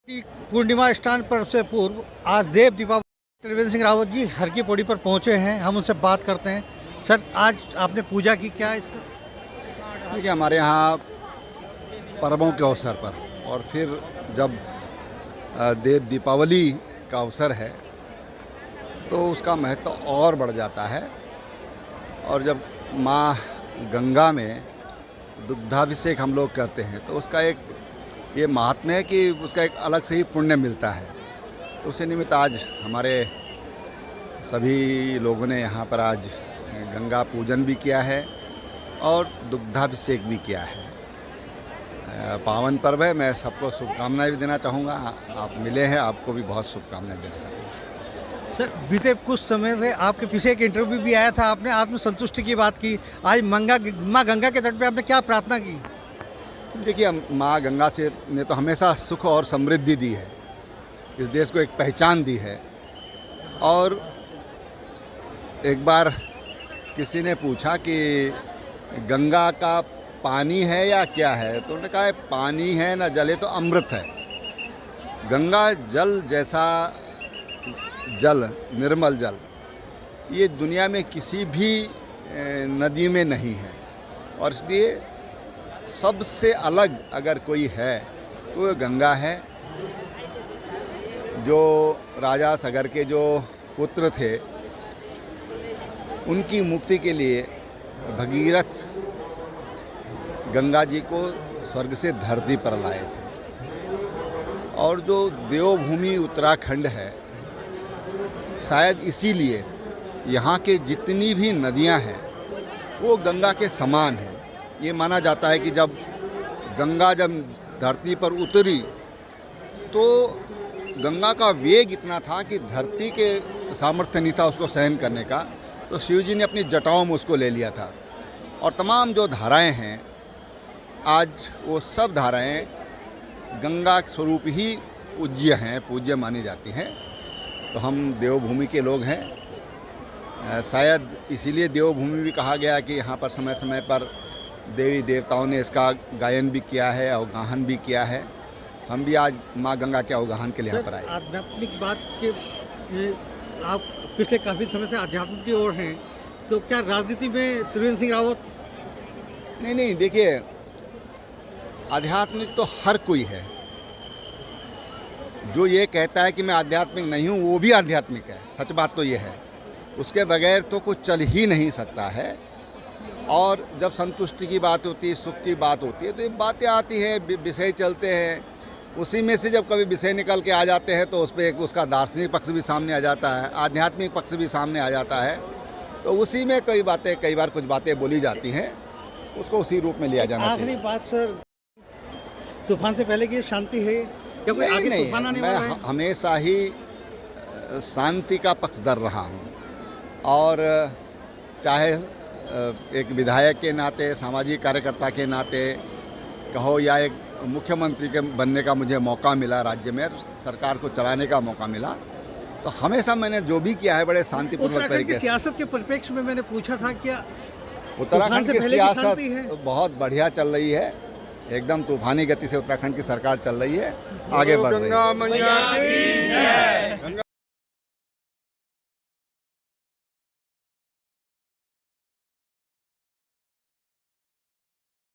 की पूर्णिमा स्नान पर्व से पूर्व आज देव दीपावली त्रिवेंद्र सिंह रावत जी हर की पौड़ी पर पहुंचे हैं। हम उनसे बात करते हैं। सर, आज आपने पूजा की, क्या इसका? देखिए, हमारे यहाँ पर्वों के अवसर पर और फिर जब देव दीपावली का अवसर है तो उसका महत्व और बढ़ जाता है। और जब माँ गंगा में दुग्धाभिषेक हम लोग करते हैं तो उसका एक ये महात्म्य है कि उसका एक अलग से ही पुण्य मिलता है। तो उसी निमित्त आज हमारे सभी लोगों ने यहाँ पर आज गंगा पूजन भी किया है और दुग्धाभिषेक भी किया है। पावन पर्व है। मैं सबको शुभकामनाएं भी देना चाहूँगा। आप मिले हैं, आपको भी बहुत शुभकामनाएं देना चाहूँगा। सर, बीते कुछ समय से आपके पीछे एक इंटरव्यू भी आया था, आपने आत्मसंतुष्टि की बात की। आज माँ गंगा के तट पे आपने क्या प्रार्थना की? देखिए, माँ गंगा से ने तो हमेशा सुख और समृद्धि दी है, इस देश को एक पहचान दी है। और एक बार किसी ने पूछा कि गंगा का पानी है या क्या है, तो उन्होंने कहा पानी है ना जल है तो अमृत है। गंगा जल जैसा जल, निर्मल जल, ये दुनिया में किसी भी नदी में नहीं है। और इसलिए सबसे अलग अगर कोई है तो वो गंगा है। जो राजा सगर के जो पुत्र थे, उनकी मुक्ति के लिए भगीरथ गंगा जी को स्वर्ग से धरती पर लाए थे। और जो देवभूमि उत्तराखंड है, शायद इसीलिए यहाँ के जितनी भी नदियाँ हैं वो गंगा के समान है। ये माना जाता है कि जब गंगा धरती पर उतरी तो गंगा का वेग इतना था कि धरती के सामर्थ्य नहीं था उसको सहन करने का, तो शिव जी ने अपनी जटाओं में उसको ले लिया था। और तमाम जो धाराएं हैं आज, वो सब धाराएं गंगा स्वरूप ही पूज्य हैं, पूज्य मानी जाती हैं। तो हम देवभूमि के लोग हैं। शायद इसीलिए देवभूमि भी कहा गया कि यहाँ पर समय समय पर देवी देवताओं ने इसका गायन भी किया है, अवगाहन भी किया है। हम भी आज माँ गंगा के अवगाहन के लिए यहाँ पर आए। आध्यात्मिक बात के आप पिछले काफ़ी समय से आध्यात्म की ओर हैं, तो क्या राजनीति में त्रिवेंद्र सिंह रावत? नहीं, देखिए, आध्यात्मिक तो हर कोई है। जो ये कहता है कि मैं आध्यात्मिक नहीं हूँ, वो भी आध्यात्मिक है। सच बात तो ये है, उसके बगैर तो कुछ चल ही नहीं सकता है। और जब संतुष्टि की बात होती है, सुख की बात होती है, तो ये बातें आती हैं, विषय चलते हैं। उसी में से जब कभी विषय निकल के आ जाते हैं तो उस पर उसका दार्शनिक पक्ष भी सामने आ जाता है, आध्यात्मिक पक्ष भी सामने आ जाता है। तो उसी में कई बार कुछ बातें बोली जाती हैं, उसको उसी रूप में लिया जाना चाहिए। आखिरी बात सर, तूफान से पहले की शांति है क्या? कोई आगे तूफान आने वाला है? मैं हमेशा ही शांति का पक्षधर रहा हूँ। और चाहे एक विधायक के नाते, सामाजिक कार्यकर्ता के नाते कहो, या एक मुख्यमंत्री के बनने का मुझे मौका मिला, राज्य में सरकार को चलाने का मौका मिला, तो हमेशा मैंने जो भी किया है बड़े शांतिपूर्वक तरीके से। सियासत के परिप्रेक्ष्य में मैंने पूछा था, क्या उत्तराखंड की सियासत बहुत बढ़िया चल रही है। एकदम तूफानी गति से उत्तराखंड की सरकार चल रही है, आगे बढ़ रही है।